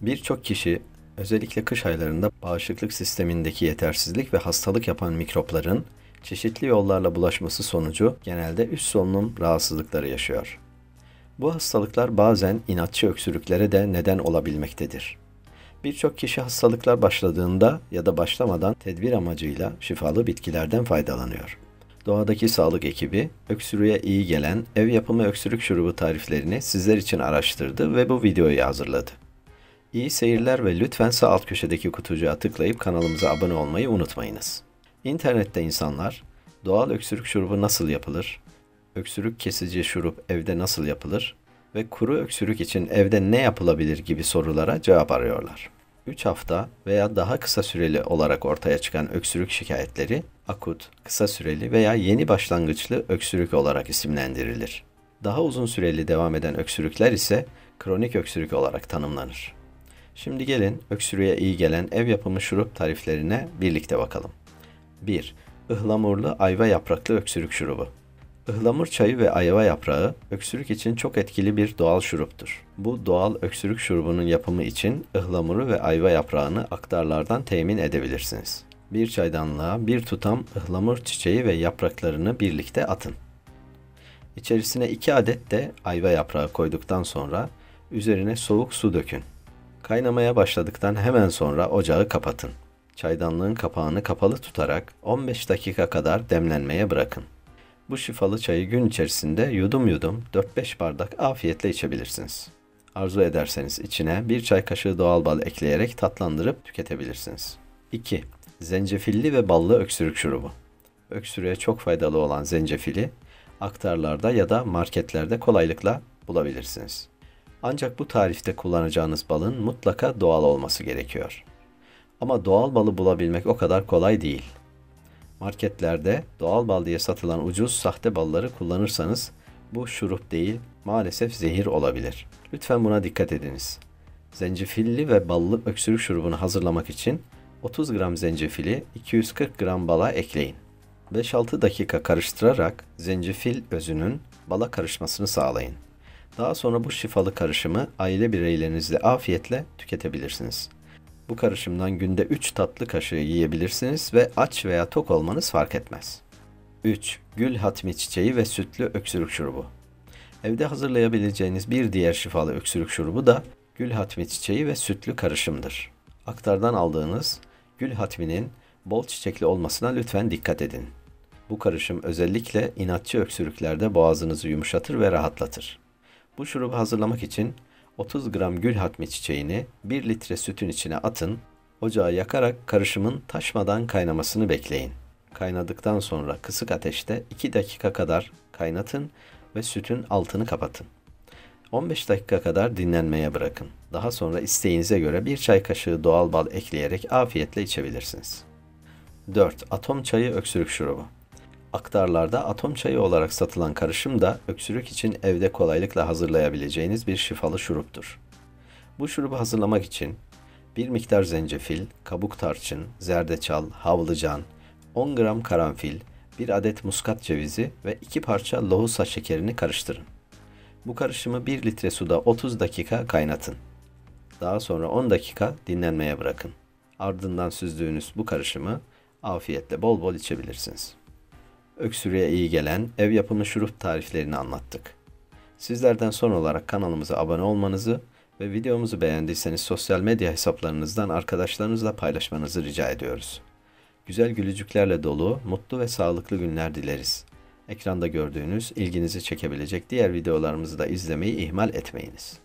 Birçok kişi özellikle kış aylarında bağışıklık sistemindeki yetersizlik ve hastalık yapan mikropların çeşitli yollarla bulaşması sonucu genelde üst solunum rahatsızlıkları yaşıyor. Bu hastalıklar bazen inatçı öksürüklere de neden olabilmektedir. Birçok kişi hastalıklar başladığında ya da başlamadan tedbir amacıyla şifalı bitkilerden faydalanıyor. Doğadaki sağlık ekibi, öksürüğe iyi gelen ev yapımı öksürük şurubu tariflerini sizler için araştırdı ve bu videoyu hazırladı. İyi seyirler ve lütfen sağ alt köşedeki kutucuğa tıklayıp kanalımıza abone olmayı unutmayınız. İnternette insanlar, doğal öksürük şurubu nasıl yapılır, öksürük kesici şurup evde nasıl yapılır ve kuru öksürük için evde ne yapılabilir gibi sorulara cevap arıyorlar. 3 hafta veya daha kısa süreli olarak ortaya çıkan öksürük şikayetleri, akut, kısa süreli veya yeni başlangıçlı öksürük olarak isimlendirilir. Daha uzun süreli devam eden öksürükler ise kronik öksürük olarak tanımlanır. Şimdi gelin öksürüğe iyi gelen ev yapımı şurup tariflerine birlikte bakalım. 1. Ihlamurlu ayva yapraklı öksürük şurubu. Ihlamur çayı ve ayva yaprağı öksürük için çok etkili bir doğal şuruptur. Bu doğal öksürük şurubunun yapımı için ıhlamuru ve ayva yaprağını aktarlardan temin edebilirsiniz. Bir çaydanlığa bir tutam ıhlamur çiçeği ve yapraklarını birlikte atın. İçerisine 2 adet de ayva yaprağı koyduktan sonra üzerine soğuk su dökün. Kaynamaya başladıktan hemen sonra ocağı kapatın. Çaydanlığın kapağını kapalı tutarak 15 dakika kadar demlenmeye bırakın. Bu şifalı çayı gün içerisinde yudum yudum 4-5 bardak afiyetle içebilirsiniz. Arzu ederseniz içine 1 çay kaşığı doğal bal ekleyerek tatlandırıp tüketebilirsiniz. 2. Zencefilli ve ballı öksürük şurubu. Öksürüğe çok faydalı olan zencefili aktarlarda ya da marketlerde kolaylıkla bulabilirsiniz. Ancak bu tarifte kullanacağınız balın mutlaka doğal olması gerekiyor. Ama doğal balı bulabilmek o kadar kolay değil. Marketlerde doğal bal diye satılan ucuz sahte balları kullanırsanız bu şurup değil, maalesef zehir olabilir. Lütfen buna dikkat ediniz. Zencefilli ve ballı öksürük şurubunu hazırlamak için 30 gram zencefili 240 gram bala ekleyin. 5-6 dakika karıştırarak zencefil özünün bala karışmasını sağlayın. Daha sonra bu şifalı karışımı aile bireylerinizle afiyetle tüketebilirsiniz. Bu karışımdan günde 3 tatlı kaşığı yiyebilirsiniz ve aç veya tok olmanız fark etmez. 3. Gül hatmi çiçeği ve sütlü öksürük şurubu. Evde hazırlayabileceğiniz bir diğer şifalı öksürük şurubu da gül hatmi çiçeği ve sütlü karışımdır. Aktardan aldığınız gül hatminin bol çiçekli olmasına lütfen dikkat edin. Bu karışım özellikle inatçı öksürüklerde boğazınızı yumuşatır ve rahatlatır. Bu şurubu hazırlamak için 30 gram gül hatmi çiçeğini 1 litre sütün içine atın, ocağı yakarak karışımın taşmadan kaynamasını bekleyin. Kaynadıktan sonra kısık ateşte 2 dakika kadar kaynatın ve sütün altını kapatın. 15 dakika kadar dinlenmeye bırakın. Daha sonra isteğinize göre 1 çay kaşığı doğal bal ekleyerek afiyetle içebilirsiniz. 4. Atom çayı öksürük şurubu. Aktarlarda atom çayı olarak satılan karışım da öksürük için evde kolaylıkla hazırlayabileceğiniz bir şifalı şuruptur. Bu şurubu hazırlamak için bir miktar zencefil, kabuk tarçın, zerdeçal, havlıcan, 10 gram karanfil, 1 adet muskat cevizi ve 2 parça lohusa şekerini karıştırın. Bu karışımı 1 litre suda 30 dakika kaynatın. Daha sonra 10 dakika dinlenmeye bırakın. Ardından süzdüğünüz bu karışımı afiyetle bol bol içebilirsiniz. Öksürüğe iyi gelen ev yapımı şurup tariflerini anlattık. Sizlerden son olarak kanalımıza abone olmanızı ve videomuzu beğendiyseniz sosyal medya hesaplarınızdan arkadaşlarınızla paylaşmanızı rica ediyoruz. Güzel gülücüklerle dolu, mutlu ve sağlıklı günler dileriz. Ekranda gördüğünüz ilginizi çekebilecek diğer videolarımızı da izlemeyi ihmal etmeyiniz.